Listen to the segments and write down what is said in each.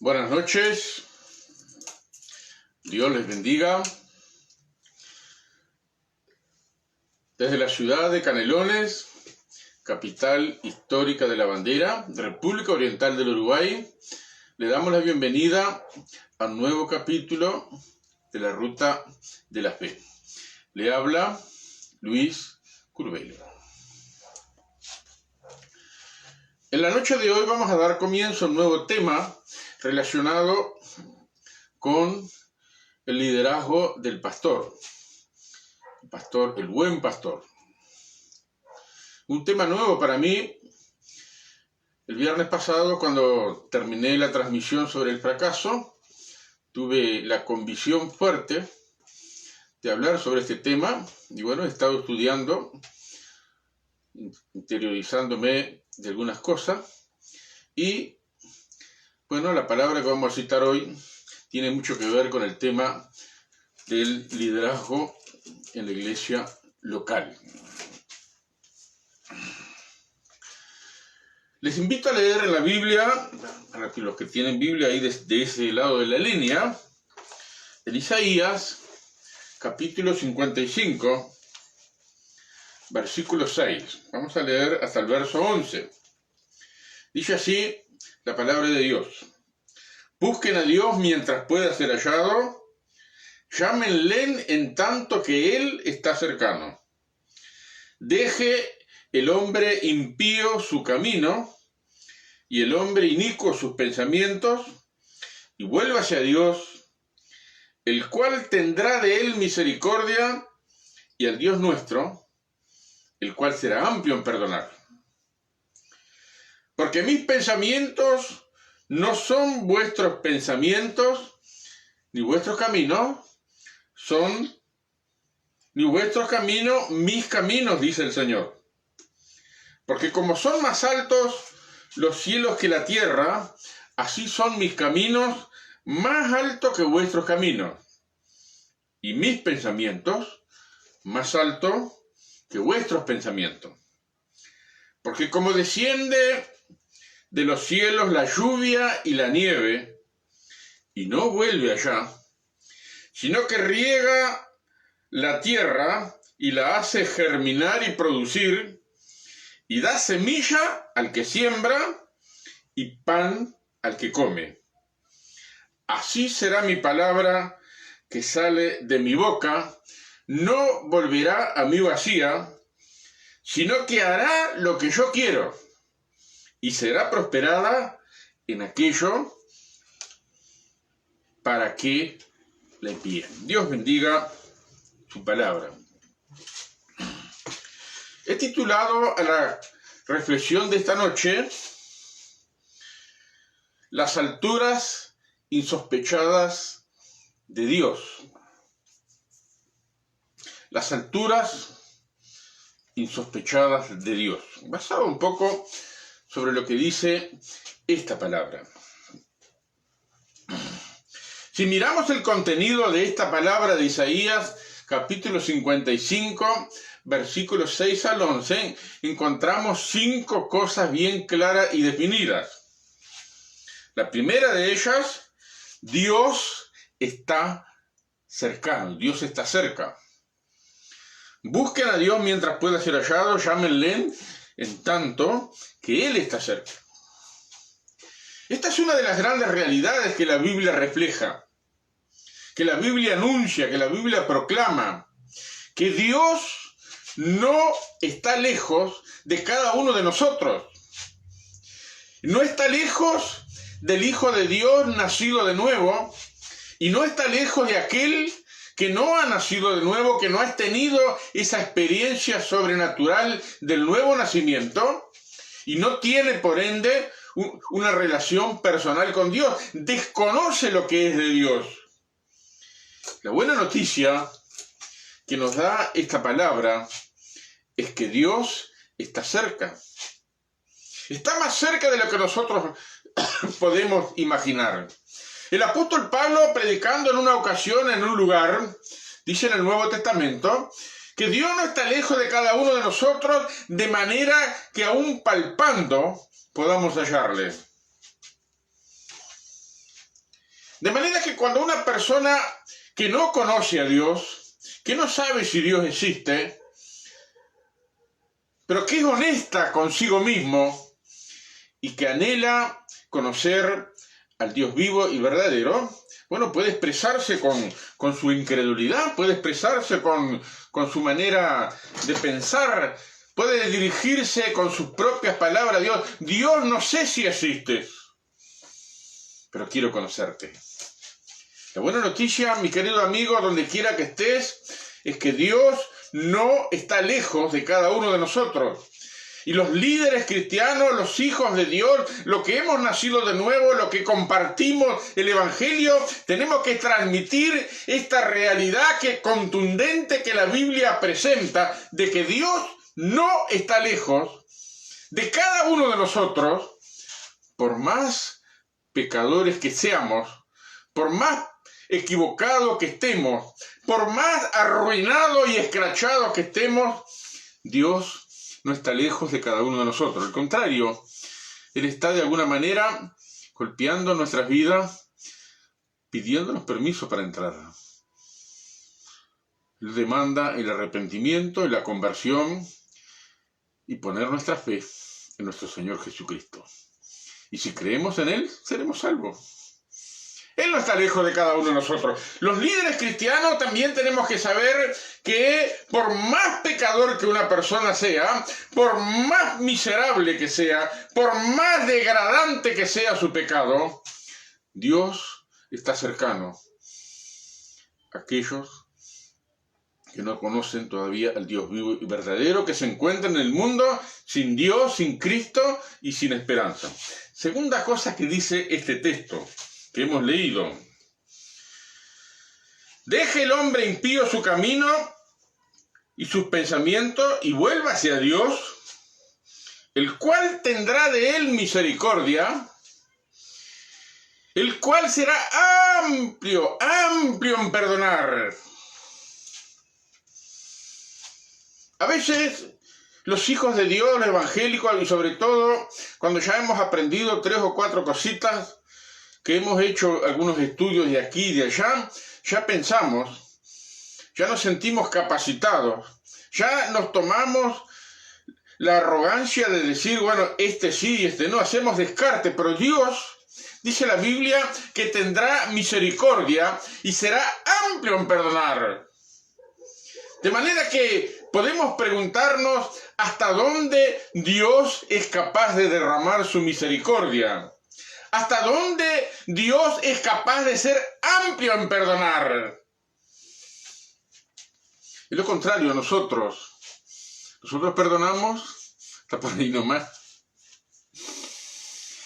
Buenas noches, Dios les bendiga. Desde la ciudad de Canelones, capital histórica de la bandera, República Oriental del Uruguay, le damos la bienvenida a un nuevo capítulo de la Ruta de la Fe. Le habla Luis Curbelo. En la noche de hoy vamos a dar comienzo a un nuevo tema relacionado con el liderazgo del pastor, el buen pastor. Un tema nuevo para mí. El viernes pasado, cuando terminé la transmisión sobre el fracaso, tuve la convicción fuerte de hablar sobre este tema y bueno, he estado estudiando, interiorizándome de algunas cosas y bueno, la palabra que vamos a citar hoy tiene mucho que ver con el tema del liderazgo en la iglesia local. Les invito a leer en la Biblia, para los que tienen Biblia ahí de ese lado de la línea, en Isaías, capítulo 55, versículo 6. Vamos a leer hasta el verso 11. Dice así la palabra de Dios: busquen a Dios mientras pueda ser hallado, llámenle en tanto que Él está cercano. Deje el hombre impío su camino y el hombre inicuo sus pensamientos, y vuélvase a Dios, el cual tendrá de él misericordia, y al Dios nuestro, el cual será amplio en perdonar. Porque mis pensamientos no son vuestros pensamientos, ni vuestros caminos son, ni vuestros caminos mis caminos, dice el Señor. Porque como son más altos los cielos que la tierra, así son mis caminos más altos que vuestros caminos, y mis pensamientos más altos que vuestros pensamientos. Porque como desciende de los cielos la lluvia y la nieve, y no vuelve allá, sino que riega la tierra y la hace germinar y producir, y da semilla al que siembra y pan al que come. Así será mi palabra que sale de mi boca, no volverá a mí vacía, sino que hará lo que yo quiero, y será prosperada en aquello para que la envíen. Dios bendiga su palabra. He titulado a la reflexión de esta noche Las alturas insospechadas de Dios. Las alturas insospechadas de Dios. Basado un poco sobre lo que dice esta palabra. Si miramos el contenido de esta palabra de Isaías, capítulo 55, versículos 6 al 11, encontramos 5 cosas bien claras y definidas. La primera de ellas, Dios está cercano, Dios está cerca. Busquen a Dios mientras pueda ser hallado, llámenle en tanto que Él está cerca. Esta es una de las grandes realidades que la Biblia refleja, que la Biblia anuncia, que la Biblia proclama, que Dios no está lejos de cada uno de nosotros. No está lejos del Hijo de Dios nacido de nuevo, y no está lejos de aquel que no ha nacido de nuevo, que no ha tenido esa experiencia sobrenatural del nuevo nacimiento, y no tiene por ende una relación personal con Dios, desconoce lo que es de Dios. La buena noticia que nos da esta palabra es que Dios está cerca. Está más cerca de lo que nosotros podemos imaginar. El apóstol Pablo, predicando en una ocasión en un lugar, dice en el Nuevo Testamento, que Dios no está lejos de cada uno de nosotros, de manera que aún palpando podamos hallarle. De manera que cuando una persona que no conoce a Dios, que no sabe si Dios existe, pero que es honesta consigo mismo y que anhela conocer al Dios vivo y verdadero, bueno, puede expresarse con su incredulidad, puede expresarse con su manera de pensar, puede dirigirse con sus propias palabras a Dios. Dios, no sé si existes, pero quiero conocerte. La buena noticia, mi querido amigo, donde quiera que estés, es que Dios no está lejos de cada uno de nosotros. Y los líderes cristianos, los hijos de Dios, los que hemos nacido de nuevo, los que compartimos el Evangelio, tenemos que transmitir esta realidad contundente que la Biblia presenta, de que Dios no está lejos de cada uno de nosotros, por más pecadores que seamos, por más equivocados que estemos, por más arruinados y escrachados que estemos, Dios no está lejos de cada uno de nosotros. Al contrario, Él está de alguna manera golpeando nuestras vidas, pidiéndonos permiso para entrar. Él demanda el arrepentimiento y la conversión y poner nuestra fe en nuestro Señor Jesucristo. Y si creemos en Él, seremos salvos. Él no está lejos de cada uno de nosotros. Los líderes cristianos también tenemos que saber que por más pecador que una persona sea, por más miserable que sea, por más degradante que sea su pecado, Dios está cercano a aquellos que no conocen todavía al Dios vivo y verdadero, que se encuentran en el mundo sin Dios, sin Cristo y sin esperanza. Segunda cosa que dice este texto que hemos leído: deje el hombre impío su camino y sus pensamientos y vuelva hacia Dios, el cual tendrá de él misericordia, el cual será amplio en perdonar. A veces los hijos de Dios, los evangélicos, y sobre todo cuando ya hemos aprendido 3 o 4 cositas, que hemos hecho algunos estudios de aquí y de allá, ya pensamos, ya nos sentimos capacitados, ya nos tomamos la arrogancia de decir, bueno, este sí y este no, hacemos descarte, pero Dios, dice la Biblia, que tendrá misericordia y será amplio en perdonar. De manera que podemos preguntarnos hasta dónde Dios es capaz de derramar su misericordia. ¿Hasta dónde Dios es capaz de ser amplio en perdonar? Y lo contrario, nosotros perdonamos hasta por ahí nomás.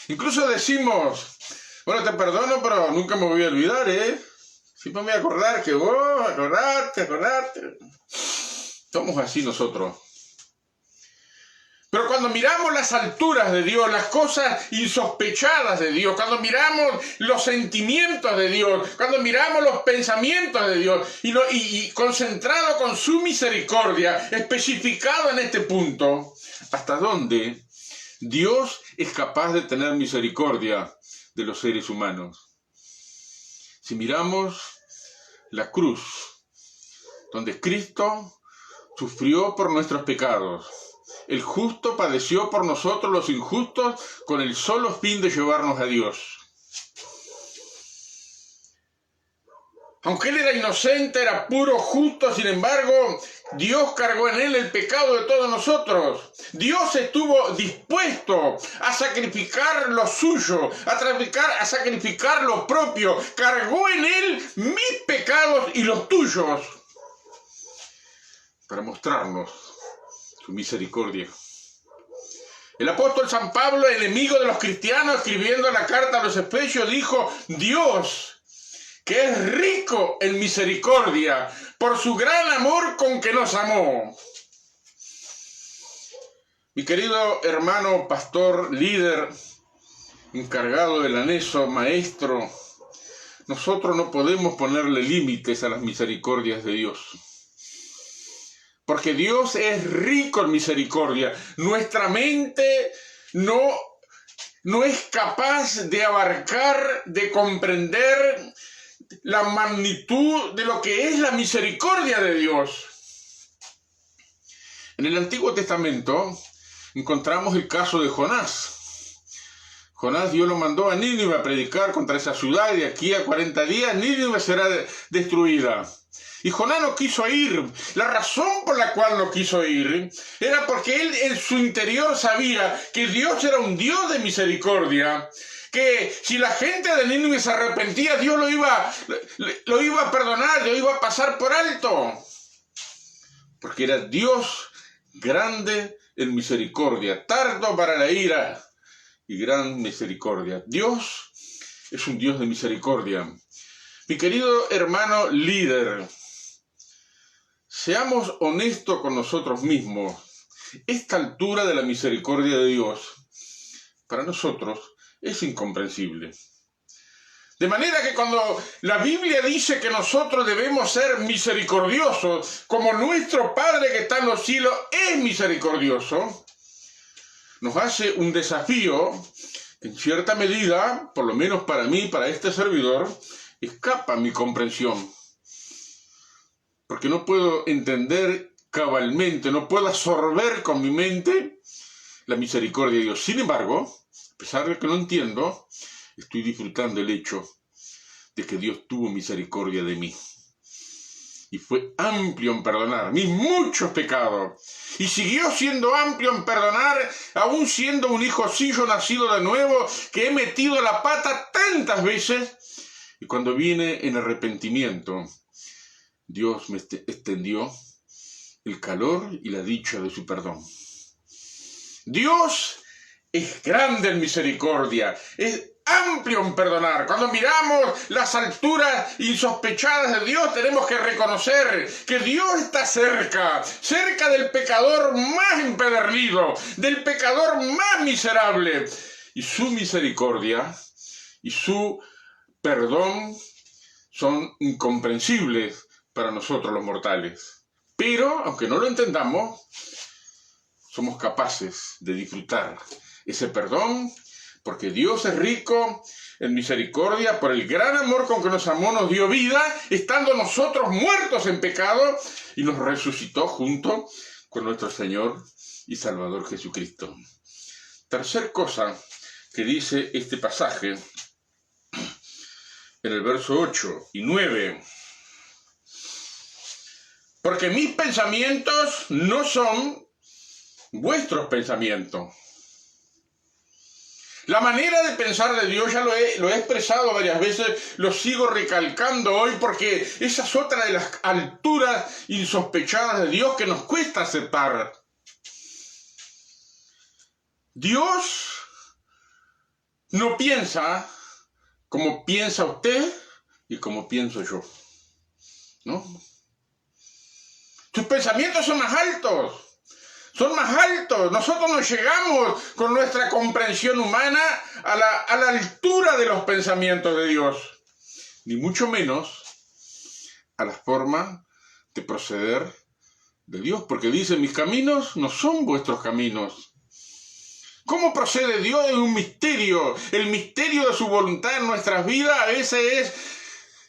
Incluso decimos, bueno, te perdono, pero nunca me voy a olvidar, siempre me voy a acordar que vos, acordarte. Somos así nosotros. Pero cuando miramos las alturas de Dios, las cosas insospechadas de Dios, cuando miramos los sentimientos de Dios, cuando miramos los pensamientos de Dios y concentrado con su misericordia, especificado en este punto, ¿hasta dónde Dios es capaz de tener misericordia de los seres humanos? Si miramos la cruz, donde Cristo sufrió por nuestros pecados, el justo padeció por nosotros los injustos con el solo fin de llevarnos a Dios. Aunque él era inocente, era puro, justo, sin embargo, Dios cargó en él el pecado de todos nosotros. Dios estuvo dispuesto a sacrificar lo suyo, a sacrificar lo propio. Cargó en él mis pecados y los tuyos para mostrarnos su misericordia. El apóstol San Pablo, enemigo de los cristianos, escribiendo la carta a los Efesios, dijo: Dios, que es rico en misericordia, por su gran amor con que nos amó. Mi querido hermano, pastor, líder, encargado del ANESO, maestro, nosotros no podemos ponerle límites a las misericordias de Dios. Porque Dios es rico en misericordia. Nuestra mente no no es capaz de abarcar, de comprender la magnitud de lo que es la misericordia de Dios. En el Antiguo Testamento encontramos el caso de Jonás. Jonás, Dios lo mandó a Nínive a predicar contra esa ciudad y de aquí a 40 días Nínive será destruida. Y Jonás no quiso ir. La razón por la cual no quiso ir era porque él en su interior sabía que Dios era un Dios de misericordia, que si la gente de Nínive se arrepentía, Dios lo iba a perdonar, lo iba a pasar por alto. Porque era Dios grande en misericordia, tardo para la ira y gran misericordia. Dios es un Dios de misericordia. Mi querido hermano líder, seamos honestos con nosotros mismos. Esta altura de la misericordia de Dios, para nosotros, es incomprensible. De manera que cuando la Biblia dice que nosotros debemos ser misericordiosos, como nuestro Padre que está en los cielos es misericordioso, nos hace un desafío, en cierta medida, por lo menos para mí, para este servidor, escapa mi comprensión. Porque no puedo entender cabalmente, no puedo absorber con mi mente la misericordia de Dios. Sin embargo, a pesar de que no entiendo, estoy disfrutando el hecho de que Dios tuvo misericordia de mí. Y fue amplio en perdonar mis muchos pecados. Y siguió siendo amplio en perdonar, aún siendo un hijocillo nacido de nuevo, que he metido la pata tantas veces. Y cuando vine en arrepentimiento, Dios me extendió el calor y la dicha de su perdón. Dios es grande en misericordia, es amplio en perdonar. Cuando miramos las alturas insospechadas de Dios, tenemos que reconocer que Dios está cerca del pecador más empedernido, del pecador más miserable. Y su misericordia y su perdón son incomprensibles para nosotros los mortales. Pero, aunque no lo entendamos, somos capaces de disfrutar ese perdón, porque Dios es rico en misericordia, por el gran amor con que nos amó, nos dio vida, estando nosotros muertos en pecado, y nos resucitó junto con nuestro Señor y Salvador Jesucristo. Tercer cosa que dice este pasaje, en el verso 8 y 9. Porque mis pensamientos no son vuestros pensamientos. La manera de pensar de Dios ya lo he expresado varias veces, lo sigo recalcando hoy porque esa es otra de las alturas insospechadas de Dios que nos cuesta aceptar. Dios no piensa como piensa usted y como pienso yo, ¿no? Tus pensamientos son más altos. Nosotros no llegamos con nuestra comprensión humana a la altura de los pensamientos de Dios, ni mucho menos a la forma de proceder de Dios, porque dice, mis caminos no son vuestros caminos. ¿Cómo procede Dios? Es un misterio. El misterio de su voluntad en nuestras vidas a veces es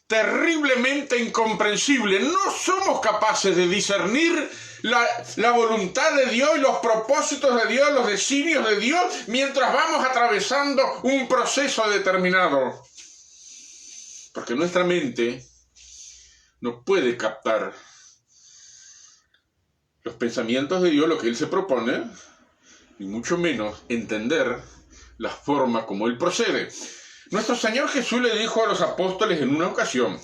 terriblemente incomprensible. No somos capaces de discernir la voluntad de Dios y los propósitos de Dios, los designios de Dios, mientras vamos atravesando un proceso determinado. Porque nuestra mente no puede captar los pensamientos de Dios, lo que Él se propone, ni mucho menos entender la forma como Él procede. Nuestro Señor Jesús le dijo a los apóstoles en una ocasión,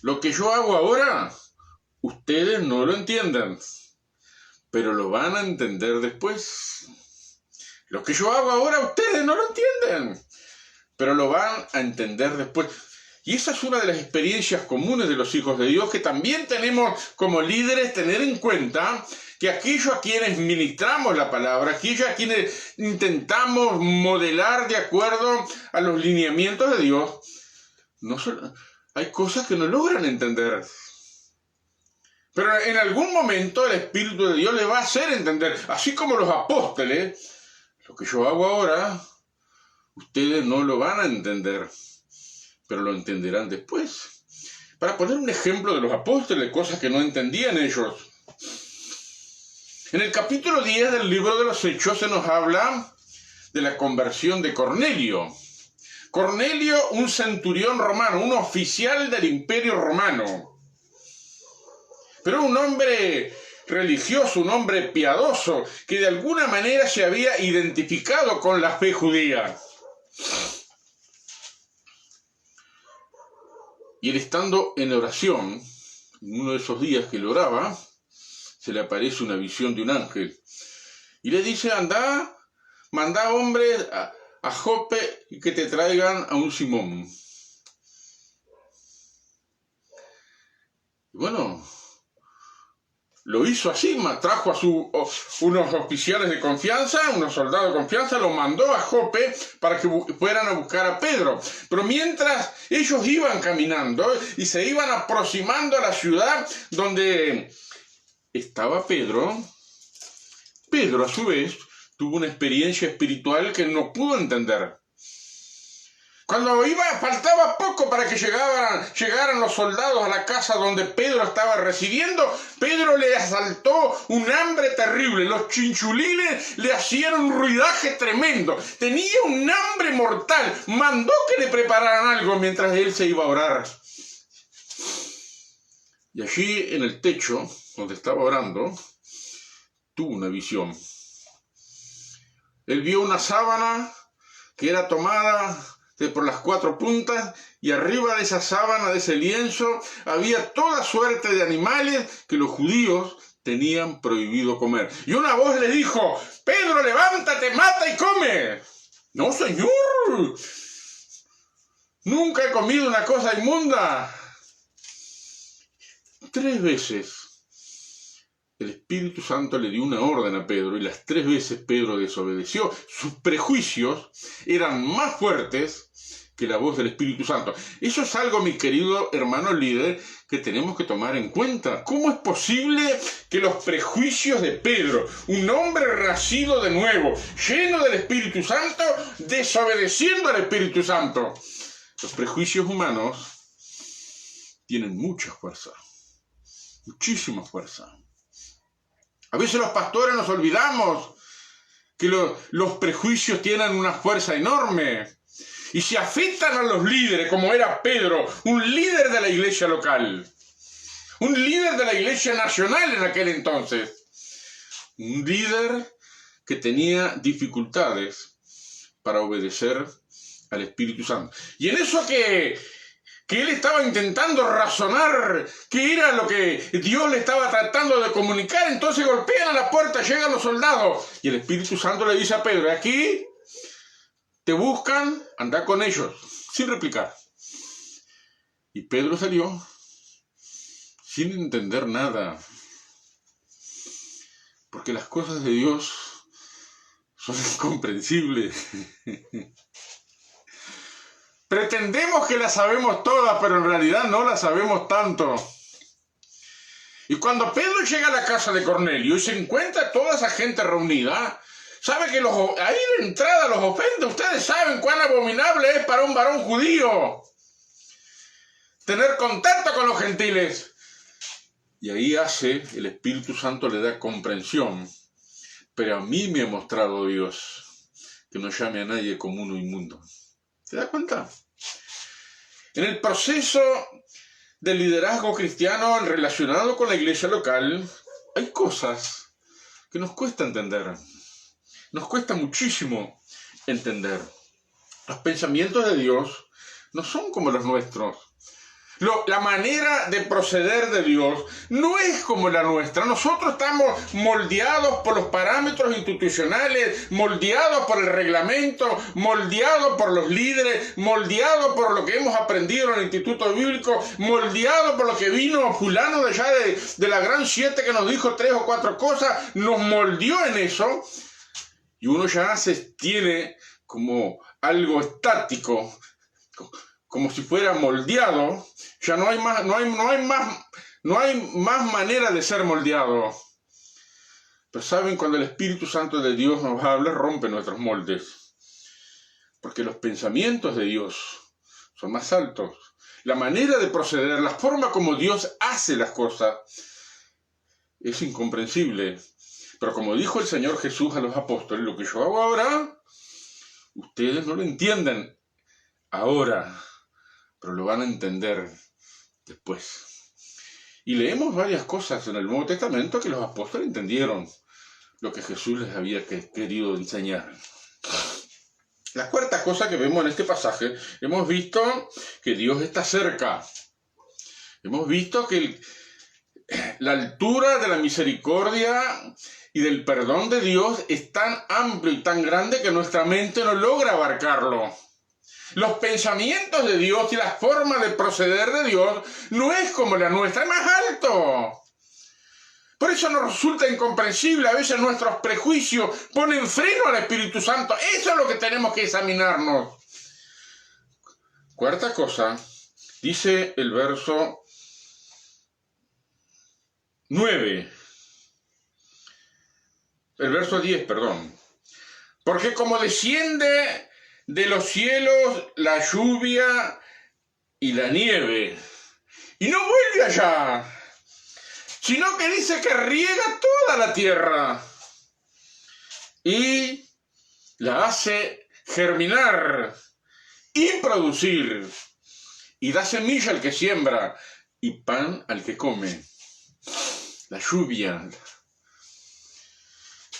lo que yo hago ahora, ustedes no lo entienden, pero lo van a entender después. Lo que yo hago ahora, ustedes no lo entienden, pero lo van a entender después. Y esa es una de las experiencias comunes de los hijos de Dios que también tenemos como líderes tener en cuenta, que aquellos a quienes ministramos la palabra, aquellos a quienes intentamos modelar de acuerdo a los lineamientos de Dios, hay cosas que no logran entender. Pero en algún momento el Espíritu de Dios le va a hacer entender, así como los apóstoles Lo que yo hago ahora, ustedes no lo van a entender, pero lo entenderán después. Para poner un ejemplo de los apóstoles, cosas que no entendían ellos. En el capítulo 10 del libro de los Hechos se nos habla de la conversión de Cornelio. Cornelio, un centurión romano, un oficial del Imperio Romano. Pero un hombre religioso, un hombre piadoso, que de alguna manera se había identificado con la fe judía. Y él, estando en oración, en uno de esos días que él oraba, se le aparece una visión de un ángel. Y le dice, anda, manda hombres a Jope y que te traigan a un Simón. Y bueno, lo hizo así, trajo a unos oficiales de confianza, unos soldados de confianza, lo mandó a Jope para que fueran a buscar a Pedro. Pero mientras ellos iban caminando y se iban aproximando a la ciudad donde estaba Pedro, Pedro a su vez tuvo una experiencia espiritual que no pudo entender. Cuando faltaba poco para que llegaran los soldados a la casa donde Pedro estaba residiendo, Pedro le asaltó un hambre terrible. Los chinchulines le hacían un ruidaje tremendo. Tenía un hambre mortal. Mandó que le prepararan algo mientras él se iba a orar. Y allí en el techo, donde estaba orando, tuvo una visión. Él vio una sábana que era tomada por las 4 puntas, y arriba de esa sábana, de ese lienzo, había toda suerte de animales que los judíos tenían prohibido comer. Y una voz le dijo, Pedro, levántate, mata y come. No, señor, nunca he comido una cosa inmunda. 3 veces el Espíritu Santo le dio una orden a Pedro, y las 3 veces Pedro desobedeció. Sus prejuicios eran más fuertes que la voz del Espíritu Santo. Eso es algo, mi querido hermano líder, que tenemos que tomar en cuenta. ¿Cómo es posible que los prejuicios de Pedro, un hombre nacido de nuevo, lleno del Espíritu Santo, desobedeciendo al Espíritu Santo? Los prejuicios humanos tienen mucha fuerza, muchísima fuerza. A veces los pastores nos olvidamos que los prejuicios tienen una fuerza enorme y se afectan a los líderes, como era Pedro, un líder de la iglesia local, un líder de la iglesia nacional en aquel entonces, un líder que tenía dificultades para obedecer al Espíritu Santo. Y en eso que él estaba intentando razonar qué era lo que Dios le estaba tratando de comunicar, entonces golpean a la puerta, llegan los soldados, y el Espíritu Santo le dice a Pedro, aquí te buscan, anda con ellos, sin replicar. Y Pedro salió sin entender nada, porque las cosas de Dios son incomprensibles. Pretendemos que las sabemos todas, pero en realidad no las sabemos tanto. Y cuando Pedro llega a la casa de Cornelio y se encuentra toda esa gente reunida, sabe que ahí de entrada los ofende. Ustedes saben cuán abominable es para un varón judío tener contacto con los gentiles. Y ahí el Espíritu Santo le da comprensión. Pero a mí me ha mostrado Dios que no llame a nadie como uno inmundo. ¿Se da cuenta? En el proceso del liderazgo cristiano relacionado con la iglesia local, hay cosas que nos cuesta entender. Nos cuesta muchísimo entender. Los pensamientos de Dios no son como los nuestros. La manera de proceder de Dios no es como la nuestra. Nosotros estamos moldeados por los parámetros institucionales, moldeados por el reglamento, moldeados por los líderes, moldeados por lo que hemos aprendido en el Instituto Bíblico, moldeados por lo que vino fulano de allá de la Gran 7 que nos dijo 3 o 4 cosas, nos moldeó en eso, y uno ya se tiene como algo estático, como si fuera moldeado. Ya no hay más manera de ser moldeado. Pero saben, cuando el Espíritu Santo de Dios nos habla, rompe nuestros moldes. Porque los pensamientos de Dios son más altos. La manera de proceder, la forma como Dios hace las cosas, es incomprensible. Pero como dijo el Señor Jesús a los apóstoles, lo que yo hago ahora, ustedes no lo entienden ahora, pero lo van a entender después. Y leemos varias cosas en el Nuevo Testamento que los apóstoles entendieron lo que Jesús les había querido enseñar. La cuarta cosa que vemos en este pasaje, hemos visto que Dios está cerca. Hemos visto que la altura de la misericordia y del perdón de Dios es tan amplio y tan grande que nuestra mente no logra abarcarlo. Los pensamientos de Dios y la forma de proceder de Dios no es como la nuestra, es más alto. Por eso nos resulta incomprensible, a veces nuestros prejuicios ponen freno al Espíritu Santo. Eso es lo que tenemos que examinarnos. Cuarta cosa, dice el verso 9. El verso 10, perdón. Porque como desciende de los cielos la lluvia y la nieve, y no vuelve allá, sino que dice que riega toda la tierra y la hace germinar y producir, y da semilla al que siembra y pan al que come. La lluvia.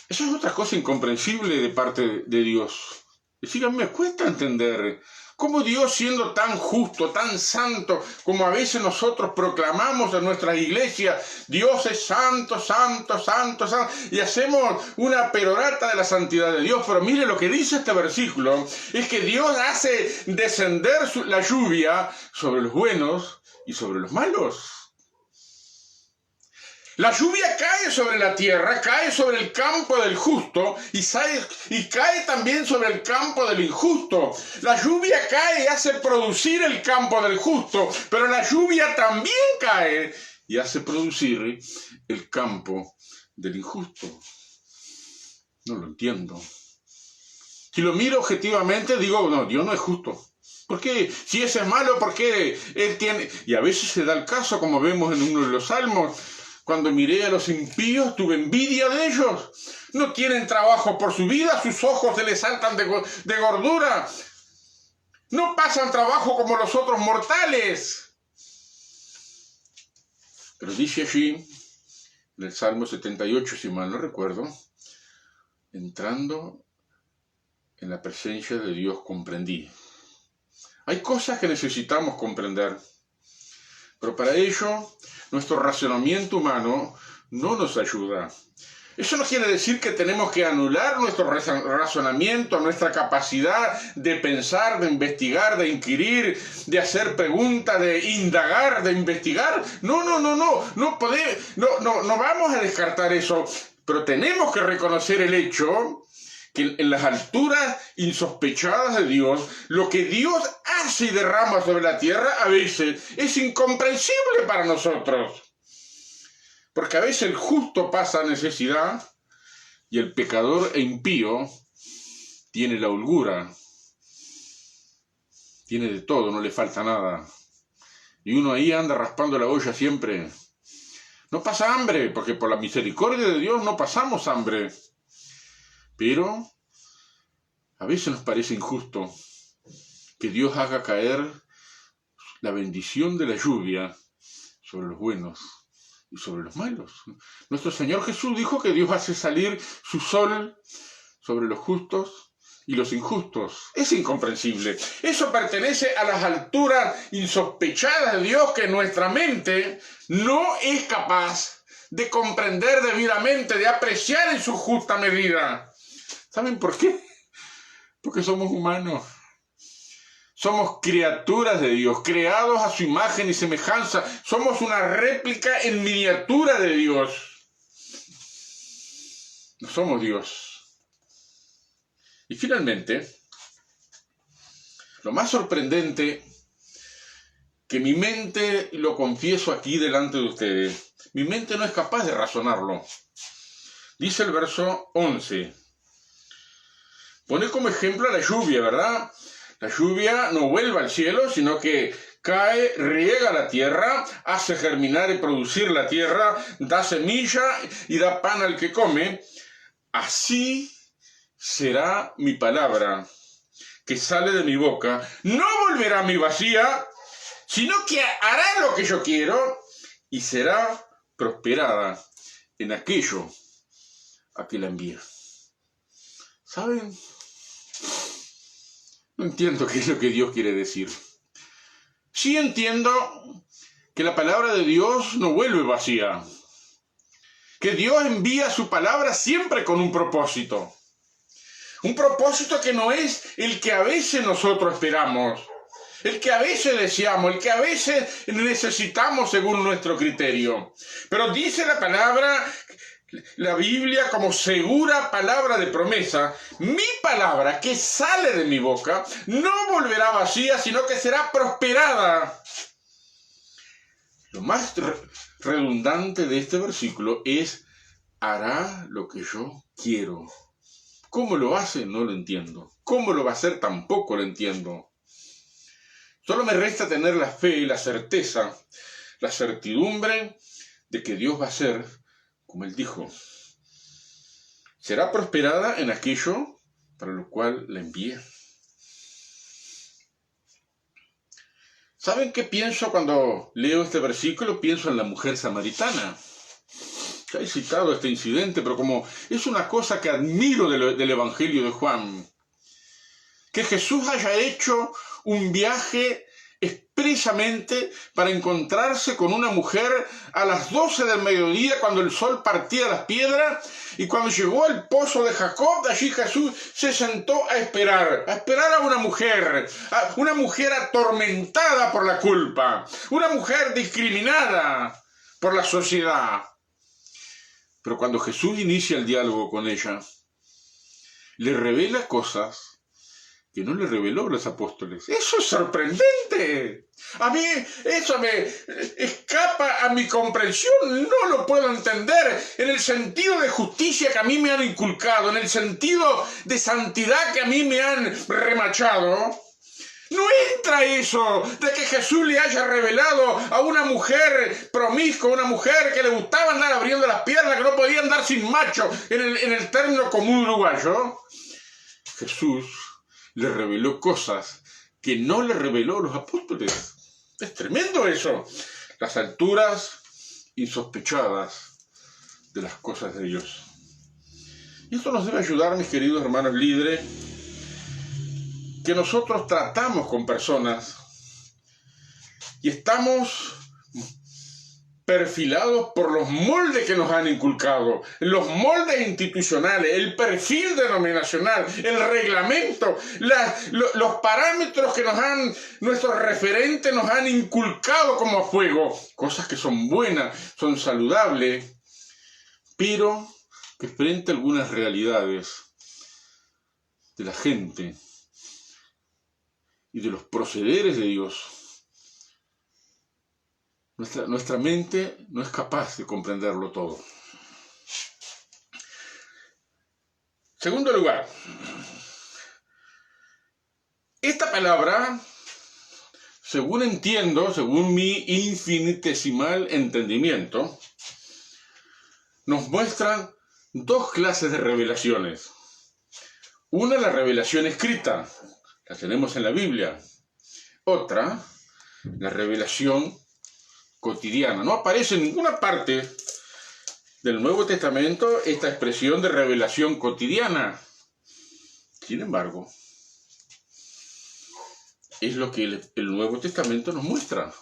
Eso es otra cosa incomprensible de parte de Dios. Díganme, me cuesta entender cómo Dios, siendo tan justo, tan santo, como a veces nosotros proclamamos en nuestras iglesias, Dios es santo, santo, santo, santo, y hacemos una perorata de la santidad de Dios. Pero mire lo que dice este versículo, es que Dios hace descender la lluvia sobre los buenos y sobre los malos. La lluvia cae sobre la tierra, cae sobre el campo del justo y cae también sobre el campo del injusto. La lluvia cae y hace producir el campo del justo, pero la lluvia también cae y hace producir el campo del injusto. No lo entiendo. Si lo miro objetivamente, digo, no, Dios no es justo. ¿Por qué? Si ese es malo, ¿por qué Él tiene...? Y a veces se da el caso, como vemos en uno de los salmos, cuando miré a los impíos, tuve envidia de ellos. No tienen trabajo por su vida, sus ojos se les saltan de gordura. No pasan trabajo como los otros mortales. Pero dice allí, en el Salmo 78, si mal no recuerdo, entrando en la presencia de Dios comprendí. Hay cosas que necesitamos comprender, pero para ello nuestro razonamiento humano no nos ayuda. Eso no quiere decir que tenemos que anular nuestro razonamiento, nuestra capacidad de pensar, de investigar, de inquirir, de hacer preguntas, de indagar, de investigar. No vamos a descartar eso, pero tenemos que reconocer el hecho que en las alturas insospechadas de Dios, lo que Dios hace y derrama sobre la tierra a veces es incomprensible para nosotros. Porque a veces el justo pasa necesidad y el pecador e impío tiene la holgura. Tiene de todo, no le falta nada. Y uno ahí anda raspando la olla siempre. No pasa hambre, porque por la misericordia de Dios no pasamos hambre. Pero a veces nos parece injusto que Dios haga caer la bendición de la lluvia sobre los buenos y sobre los malos. Nuestro Señor Jesús dijo que Dios hace salir su sol sobre los justos y los injustos. Es incomprensible. Eso pertenece a las alturas insospechadas de Dios que nuestra mente no es capaz de comprender debidamente, de apreciar en su justa medida. ¿Saben por qué? Porque somos humanos. Somos criaturas de Dios, creados a su imagen y semejanza. Somos una réplica en miniatura de Dios. No somos Dios. Y finalmente, lo más sorprendente, que mi mente, lo confieso aquí delante de ustedes, mi mente no es capaz de razonarlo. Dice el verso 11. Pone como ejemplo a la lluvia, ¿verdad? La lluvia no vuelve al cielo, sino que cae, riega la tierra, hace germinar y producir la tierra, da semilla y da pan al que come. Así será mi palabra que sale de mi boca. No volverá a mi vacía, sino que hará lo que yo quiero y será prosperada en aquello a que la envía. ¿Saben? No entiendo qué es lo que Dios quiere decir. Sí entiendo que la palabra de Dios no vuelve vacía, que Dios envía su palabra siempre con un propósito que no es el que a veces nosotros esperamos, el que a veces deseamos, el que a veces necesitamos según nuestro criterio. Pero dice la palabra, la Biblia, como segura palabra de promesa: mi palabra que sale de mi boca no volverá vacía, sino que será prosperada. Lo más redundante de este versículo es: hará lo que yo quiero. ¿Cómo lo hace? No lo entiendo. ¿Cómo lo va a hacer? Tampoco lo entiendo. Solo me resta tener la fe y la certeza, la certidumbre de que Dios va a hacer como Él dijo. Será prosperada en aquello para lo cual la envié. ¿Saben qué pienso cuando leo este versículo? Pienso en la mujer samaritana. Ya he citado este incidente, pero como es una cosa que admiro del Evangelio de Juan, que Jesús haya hecho un viaje expresamente para encontrarse con una mujer a las 12 del mediodía, cuando el sol partía las piedras, y cuando llegó al pozo de Jacob, allí Jesús se sentó a esperar a una mujer atormentada por la culpa, una mujer discriminada por la sociedad. Pero cuando Jesús inicia el diálogo con ella, le revela cosas que no le reveló a los apóstoles. Eso es sorprendente. A mí eso me escapa a mi comprensión. No lo puedo entender en el sentido de justicia que a mí me han inculcado, en el sentido de santidad que a mí me han remachado. No entra eso de que Jesús le haya revelado a una mujer promiscua, una mujer que le gustaba andar abriendo las piernas, que no podía andar sin macho en el término común uruguayo. Jesús le reveló cosas que no le reveló a los apóstoles. Es tremendo eso. Las alturas insospechadas de las cosas de Dios. Y esto nos debe ayudar, mis queridos hermanos líderes, que nosotros tratamos con personas y estamos perfilados por los moldes que nos han inculcado, los moldes institucionales, el perfil denominacional, el reglamento, los parámetros que nuestros referentes nos han inculcado como a fuego, cosas que son buenas, son saludables, pero que frente a algunas realidades de la gente y de los procederes de Dios, nuestra mente no es capaz de comprenderlo todo. Segundo lugar, esta palabra, según entiendo, según mi infinitesimal entendimiento, nos muestran dos clases de revelaciones. Una, la revelación escrita, la tenemos en la Biblia. Otra, la revelación cotidiana. No aparece en ninguna parte del Nuevo Testamento esta expresión de revelación cotidiana. Sin embargo, es lo que el Nuevo Testamento nos muestra.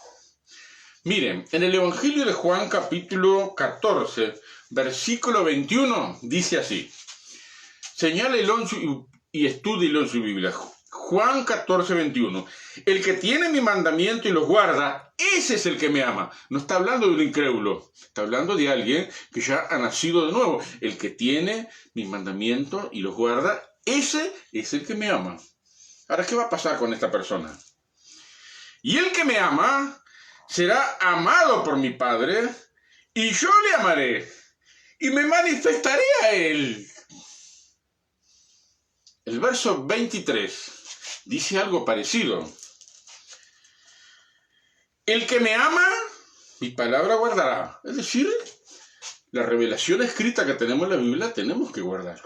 Miren, en el Evangelio de Juan, capítulo 14, versículo 21, dice así. Señálelo y estúdielo en su Biblia. Juan 14, 21. El que tiene mi mandamiento y los guarda, ese es el que me ama. No está hablando de un incrédulo, está hablando de alguien que ya ha nacido de nuevo. El que tiene mi mandamiento y los guarda, ese es el que me ama. Ahora, ¿qué va a pasar con esta persona? Y el que me ama será amado por mi Padre, y yo le amaré y me manifestaré a él. El verso 23 dice algo parecido. El que me ama, mi palabra guardará. Es decir, la revelación escrita que tenemos en la Biblia tenemos que guardar.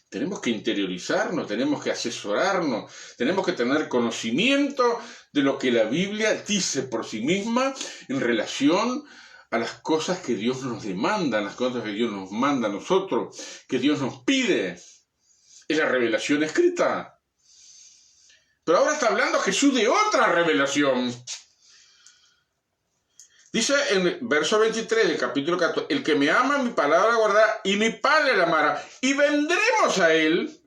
Tenemos que interiorizarnos, tenemos que asesorarnos, tenemos que tener conocimiento de lo que la Biblia dice por sí misma en relación a las cosas que Dios nos demanda, las cosas que Dios nos manda a nosotros, que Dios nos pide. Es la revelación escrita. Pero ahora está hablando Jesús de otra revelación. Dice en el verso 23 del capítulo 14, el que me ama, mi palabra guardará, y mi Padre la amará, y vendremos a él,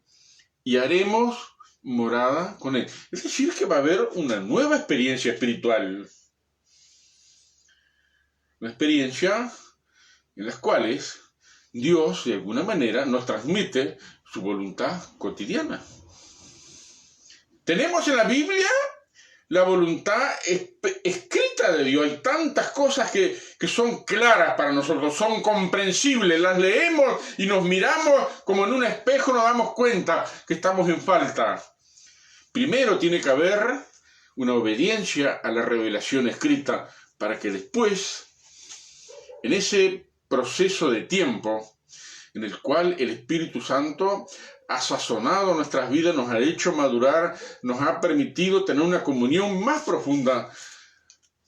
y haremos morada con él. Es decir, que va a haber una nueva experiencia espiritual. Una experiencia en las cuales Dios, de alguna manera, nos transmite su voluntad cotidiana. Tenemos en la Biblia la voluntad escrita de Dios. Hay tantas cosas que son claras para nosotros, son comprensibles. Las leemos y nos miramos como en un espejo, nos damos cuenta que estamos en falta. Primero tiene que haber una obediencia a la revelación escrita para que después, en ese proceso de tiempo en el cual el Espíritu Santo ha sazonado nuestras vidas, nos ha hecho madurar, nos ha permitido tener una comunión más profunda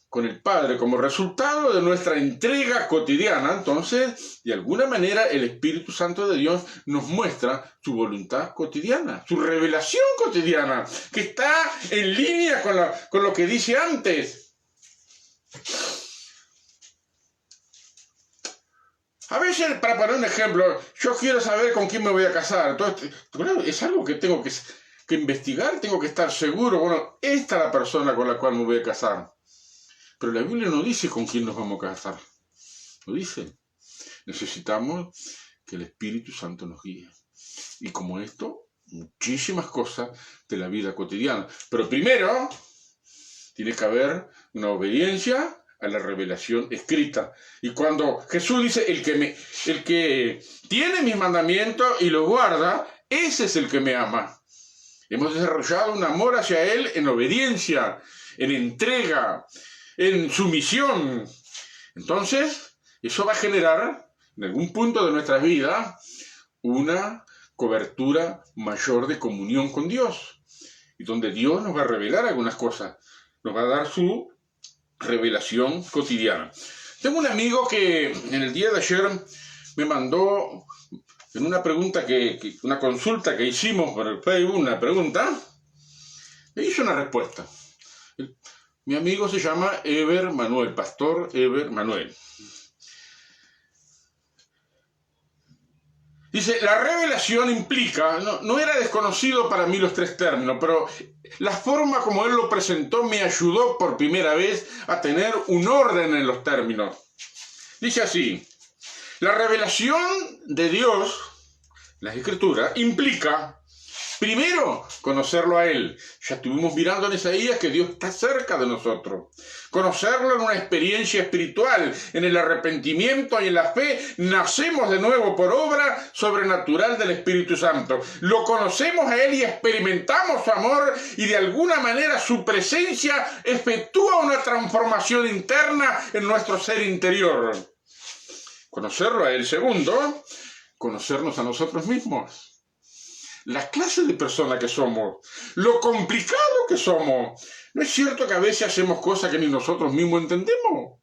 con el Padre como resultado de nuestra entrega cotidiana. Entonces, de alguna manera, el Espíritu Santo de Dios nos muestra su voluntad cotidiana, su revelación cotidiana, que está en línea con lo que dice antes. A veces, para poner un ejemplo, yo quiero saber con quién me voy a casar. Entonces, es algo que tengo que investigar, tengo que estar seguro. Bueno, esta es la persona con la cual me voy a casar. Pero la Biblia no dice con quién nos vamos a casar. No dice. Necesitamos que el Espíritu Santo nos guíe. Y como esto, muchísimas cosas de la vida cotidiana. Pero primero, tiene que haber una obediencia a la revelación escrita. Y cuando Jesús dice, el que tiene mis mandamientos y los guarda, ese es el que me ama. Hemos desarrollado un amor hacia Él en obediencia, en entrega, en sumisión. Entonces, eso va a generar, en algún punto de nuestras vidas, una cobertura mayor de comunión con Dios. Y donde Dios nos va a revelar algunas cosas. Nos va a dar su revelación cotidiana. Tengo un amigo que en el día de ayer me mandó en una pregunta una consulta que hicimos por el Facebook, una pregunta, le hizo una respuesta. Mi amigo se llama Eber Manuel, Pastor Eber Manuel. Dice, la revelación implica, no era desconocido para mí los tres términos, pero la forma como él lo presentó me ayudó por primera vez a tener un orden en los términos. Dice así, la revelación de Dios, la Escritura, implica, primero, conocerlo a Él. Ya estuvimos mirando en Isaías que Dios está cerca de nosotros. Conocerlo en una experiencia espiritual, en el arrepentimiento y en la fe, nacemos de nuevo por obra sobrenatural del Espíritu Santo. Lo conocemos a Él y experimentamos su amor y de alguna manera su presencia efectúa una transformación interna en nuestro ser interior. Conocerlo a Él. Segundo, conocernos a nosotros mismos. La clase de persona que somos, lo complicado que somos. ¿No es cierto que a veces hacemos cosas que ni nosotros mismos entendemos?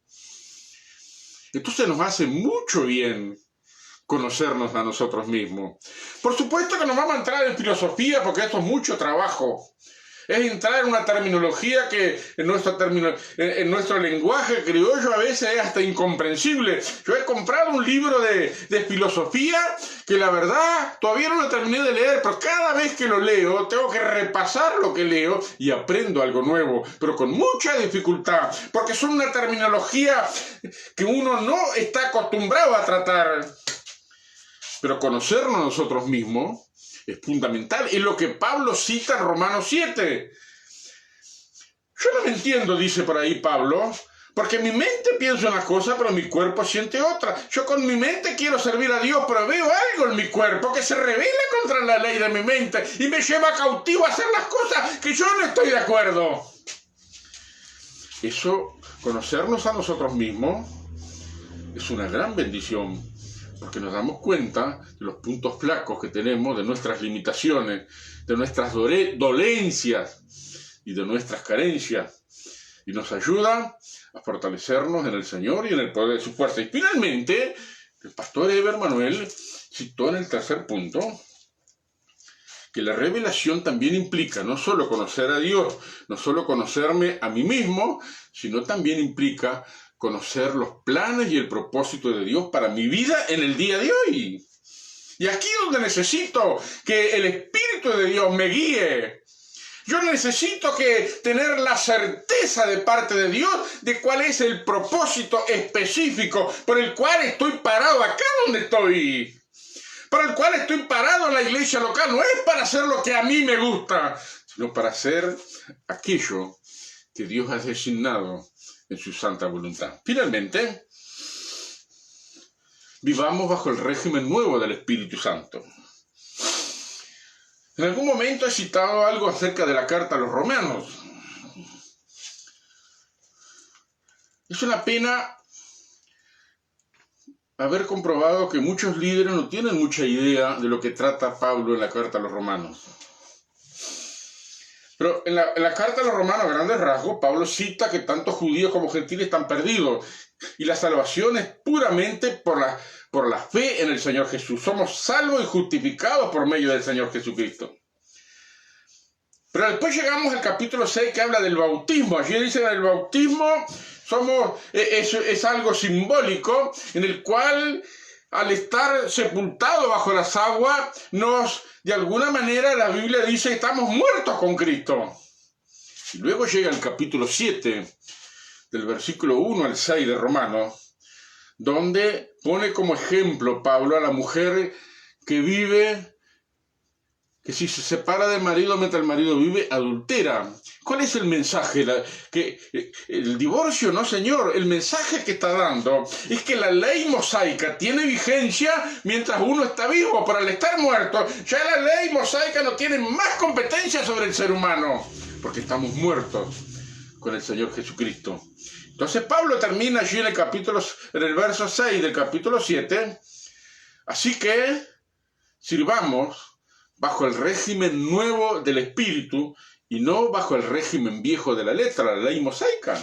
Entonces nos hace mucho bien conocernos a nosotros mismos. Por supuesto que nos vamos a entrar en filosofía porque esto es mucho trabajo. Es entrar en una terminología que en nuestro lenguaje criollo a veces es hasta incomprensible. Yo he comprado un libro de filosofía que la verdad todavía no lo terminé de leer, pero cada vez que lo leo tengo que repasar lo que leo y aprendo algo nuevo, pero con mucha dificultad, porque son una terminología que uno no está acostumbrado a tratar. Pero conocernos a nosotros mismos es fundamental. Es lo que Pablo cita en Romanos 7. Yo no me entiendo, dice por ahí Pablo, Porque mi mente piensa una cosa, pero mi cuerpo siente otra. Yo con mi mente quiero servir a Dios, pero veo algo en mi cuerpo que se revela contra la ley de mi mente y me lleva cautivo a hacer las cosas que yo no estoy de acuerdo. Eso, conocernos a nosotros mismos, es una gran bendición, porque nos damos cuenta de los puntos flacos que tenemos, de nuestras limitaciones, de nuestras dolencias y de nuestras carencias. Y nos ayuda a fortalecernos en el Señor y en el poder de su fuerza. Y finalmente, el pastor Eber Manuel citó en el tercer punto que la revelación también implica no solo conocer a Dios, no solo conocerme a mí mismo, sino también implica conocer los planes y el propósito de Dios para mi vida en el día de hoy. Y aquí es donde necesito que el Espíritu de Dios me guíe. Yo necesito tener la certeza de parte de Dios de cuál es el propósito específico por el cual estoy parado acá donde estoy. Por el cual estoy parado en la iglesia local. No es para hacer lo que a mí me gusta, sino para hacer aquello que Dios ha designado en su santa voluntad. Finalmente, vivamos bajo el régimen nuevo del Espíritu Santo. En algún momento he citado algo acerca de la carta a los romanos. Es una pena haber comprobado que muchos líderes no tienen mucha idea de lo que trata Pablo en la carta a los romanos. Pero en la carta a los romanos, a grandes rasgos, Pablo cita que tanto judíos como gentiles están perdidos y la salvación es puramente por la fe en el Señor Jesús. Somos salvos y justificados por medio del Señor Jesucristo. Pero después llegamos al capítulo 6 que habla del bautismo. Allí dice que el bautismo es algo simbólico en el cual al estar sepultados bajo las aguas, de alguna manera la Biblia dice que estamos muertos con Cristo. Y luego llega el capítulo 7, del versículo 1 al 6 de Romanos, donde pone como ejemplo Pablo a la mujer que si se separa del marido mientras el marido vive, adultera. ¿Cuál es el mensaje? El divorcio, no señor. El mensaje que está dando es que la ley mosaica tiene vigencia mientras uno está vivo, pero al estar muerto, ya la ley mosaica no tiene más competencia sobre el ser humano, porque estamos muertos con el Señor Jesucristo. Entonces Pablo termina allí en el verso 6 del capítulo 7. Así que sirvamos bajo el régimen nuevo del Espíritu y no bajo el régimen viejo de la letra, la ley mosaica.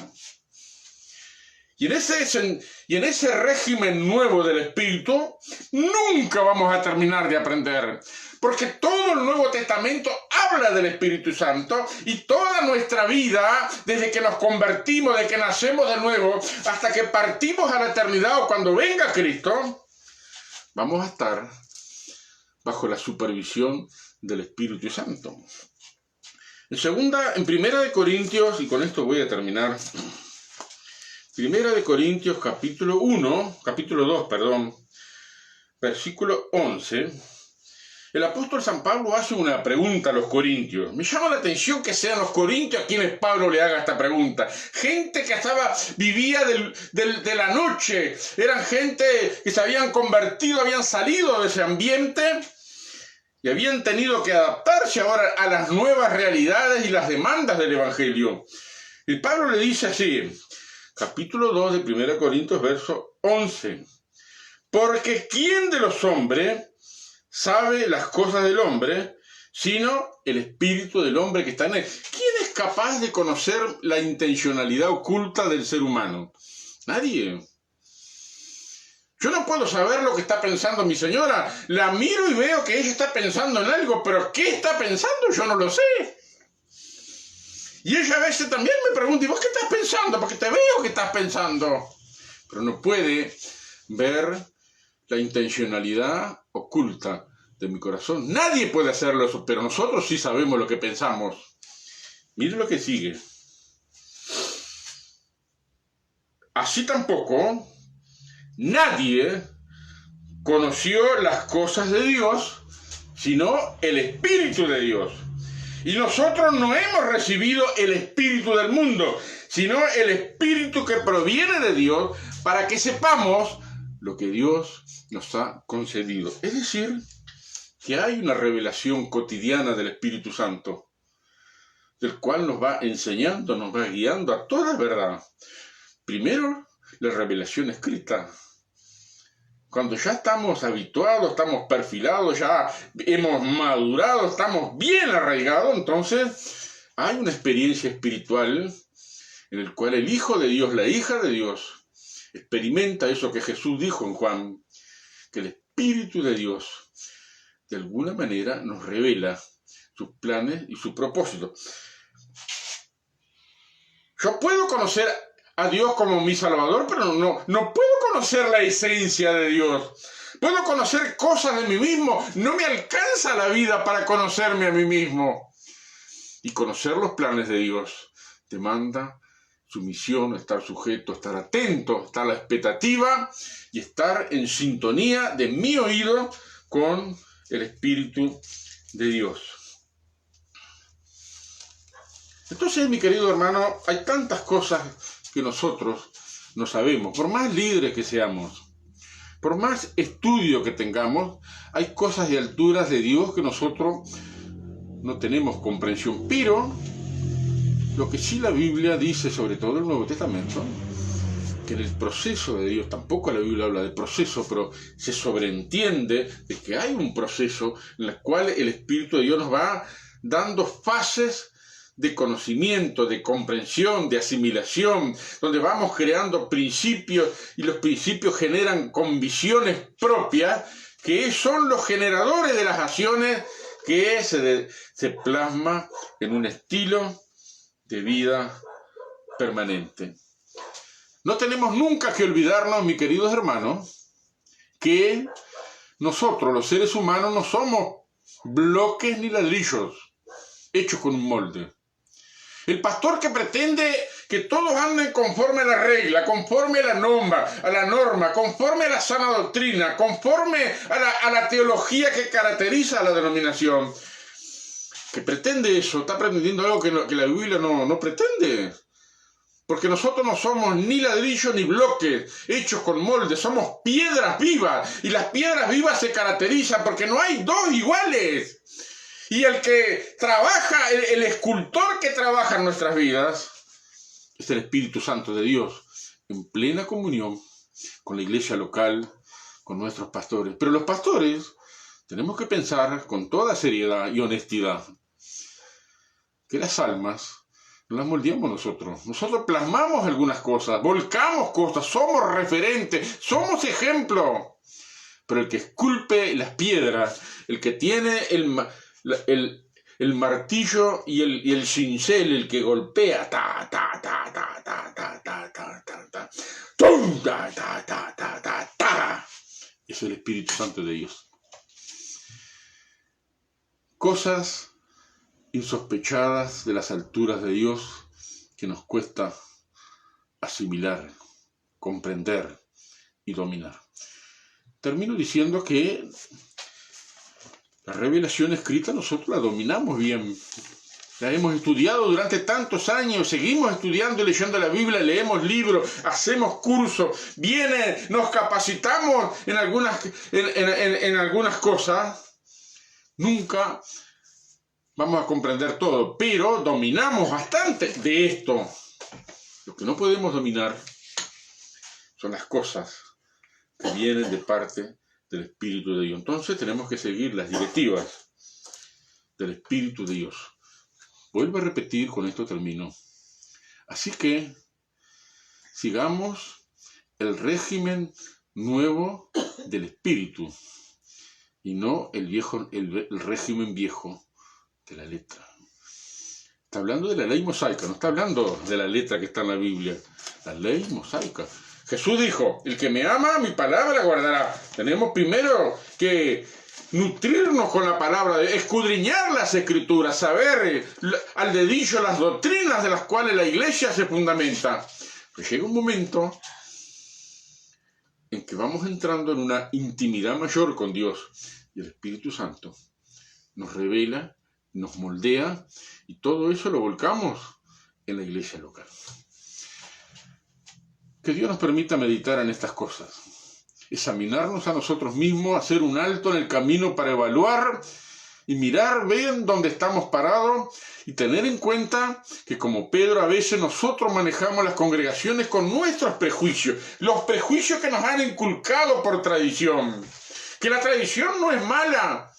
Y en ese régimen nuevo del Espíritu nunca vamos a terminar de aprender, porque todo el Nuevo Testamento habla del Espíritu Santo y toda nuestra vida, desde que nos convertimos, desde que nacemos de nuevo, hasta que partimos a la eternidad o cuando venga Cristo, vamos a estar bajo la supervisión del Espíritu Santo. En Primera de Corintios, y con esto voy a terminar, Primera de Corintios capítulo 2, versículo 11, el apóstol San Pablo hace una pregunta a los corintios. Me llama la atención que sean los corintios a quienes Pablo le haga esta pregunta. Gente que vivía de la noche, eran gente que se habían convertido, habían salido de ese ambiente y habían tenido que adaptarse ahora a las nuevas realidades y las demandas del Evangelio. Y Pablo le dice así, capítulo 2 de 1 Corintios, verso 11. Porque ¿quién de los hombres sabe las cosas del hombre, sino el espíritu del hombre que está en él? ¿Quién es capaz de conocer la intencionalidad oculta del ser humano? Nadie. Yo no puedo saber lo que está pensando mi señora. La miro y veo que ella está pensando en algo, pero ¿qué está pensando? Yo no lo sé. Y ella a veces también me pregunta, ¿y vos qué estás pensando? Porque te veo que estás pensando. Pero no puede ver la intencionalidad oculta de mi corazón. Nadie puede hacerlo eso, pero nosotros sí sabemos lo que pensamos. Mire lo que sigue. Así tampoco nadie conoció las cosas de Dios, sino el Espíritu de Dios. Y nosotros no hemos recibido el espíritu del mundo, sino el Espíritu que proviene de Dios para que sepamos lo que Dios nos ha concedido. Es decir, que hay una revelación cotidiana del Espíritu Santo, del cual nos va enseñando, nos va guiando a toda verdad. Primero, la revelación escrita. Cuando ya estamos habituados, estamos perfilados, ya hemos madurado, estamos bien arraigados, entonces hay una experiencia espiritual en la cual el Hijo de Dios, la hija de Dios, experimenta eso que Jesús dijo en Juan, que el Espíritu de Dios de alguna manera nos revela sus planes y su propósito. Yo puedo conocer a Dios como mi Salvador, pero no puedo conocer la esencia de Dios. Puedo conocer cosas de mí mismo. No me alcanza la vida para conocerme a mí mismo. Y conocer los planes de Dios demanda sumisión, estar sujeto, estar atento, estar a la expectativa y estar en sintonía de mi oído con el Espíritu de Dios. Entonces, mi querido hermano, hay tantas cosas que nosotros no sabemos. Por más libres que seamos, por más estudio que tengamos, hay cosas y alturas de Dios que nosotros no tenemos comprensión. Pero lo que sí la Biblia dice, sobre todo el Nuevo Testamento, que en el proceso de Dios, tampoco la Biblia habla de proceso, pero se sobreentiende de que hay un proceso en el cual el Espíritu de Dios nos va dando fases de conocimiento, de comprensión, de asimilación, donde vamos creando principios y los principios generan convicciones propias que son los generadores de las acciones que se plasma en un estilo de vida permanente. No tenemos nunca que olvidarnos, mis queridos hermanos, que nosotros, los seres humanos, no somos bloques ni ladrillos hechos con un molde. El pastor que pretende que todos anden conforme a la regla, conforme a la norma, conforme a la sana doctrina, conforme a la teología que caracteriza a la denominación, que pretende eso, está pretendiendo algo que la Biblia no pretende. Porque nosotros no somos ni ladrillos ni bloques hechos con moldes, somos piedras vivas. Y las piedras vivas se caracterizan porque no hay dos iguales. Y el que trabaja, el escultor que trabaja en nuestras vidas, es el Espíritu Santo de Dios, en plena comunión con la iglesia local, con nuestros pastores. Pero los pastores tenemos que pensar con toda seriedad y honestidad que las almas no las moldeamos nosotros. Nosotros plasmamos algunas cosas, volcamos cosas, somos referentes, somos ejemplo. Pero el que esculpe las piedras, el que tiene el martillo y el cincel, el que golpea, es el Espíritu Santo de Dios. Cosas insospechadas de las alturas de Dios que nos cuesta asimilar, comprender y dominar. Termino diciendo que la revelación escrita nosotros la dominamos bien. La hemos estudiado durante tantos años, seguimos estudiando y leyendo la Biblia, leemos libros, hacemos cursos, nos capacitamos en algunas cosas. Nunca vamos a comprender todo, pero dominamos bastante de esto. Lo que no podemos dominar son las cosas que vienen de parte del Espíritu de Dios. Entonces tenemos que seguir las directivas del Espíritu de Dios. Vuelvo a repetir, con esto termino. Así que sigamos el régimen nuevo del Espíritu y no el régimen viejo de la letra. Está hablando de la ley mosaica, no está hablando de la letra que está en la Biblia. La ley mosaica. Jesús dijo, el que me ama, mi palabra guardará. Tenemos primero que nutrirnos con la palabra, escudriñar las escrituras, saber al dedillo las doctrinas de las cuales la iglesia se fundamenta. Pues llega un momento en que vamos entrando en una intimidad mayor con Dios y el Espíritu Santo nos revela, nos moldea y todo eso lo volcamos en la iglesia local. Que Dios nos permita meditar en estas cosas, examinarnos a nosotros mismos, hacer un alto en el camino para evaluar y mirar, ver dónde estamos parados y tener en cuenta que como Pedro a veces nosotros manejamos las congregaciones con nuestros prejuicios, los prejuicios que nos han inculcado por tradición, que la tradición no es mala,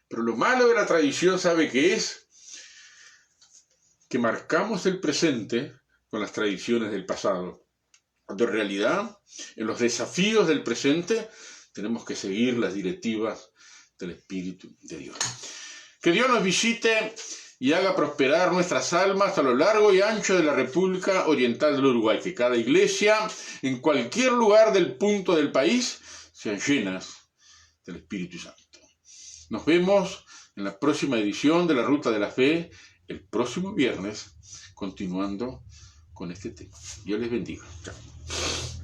pero lo malo de la tradición, ¿sabe qué es? Que marcamos el presente con las tradiciones del pasado. Cuando en realidad, en los desafíos del presente, tenemos que seguir las directivas del Espíritu de Dios. Que Dios nos visite y haga prosperar nuestras almas a lo largo y ancho de la República Oriental del Uruguay. Que cada iglesia, en cualquier lugar del punto del país, sean llenas del Espíritu Santo. Nos vemos en la próxima edición de La Ruta de la Fe, el próximo viernes, continuando con este tema. Dios les bendiga. Chao.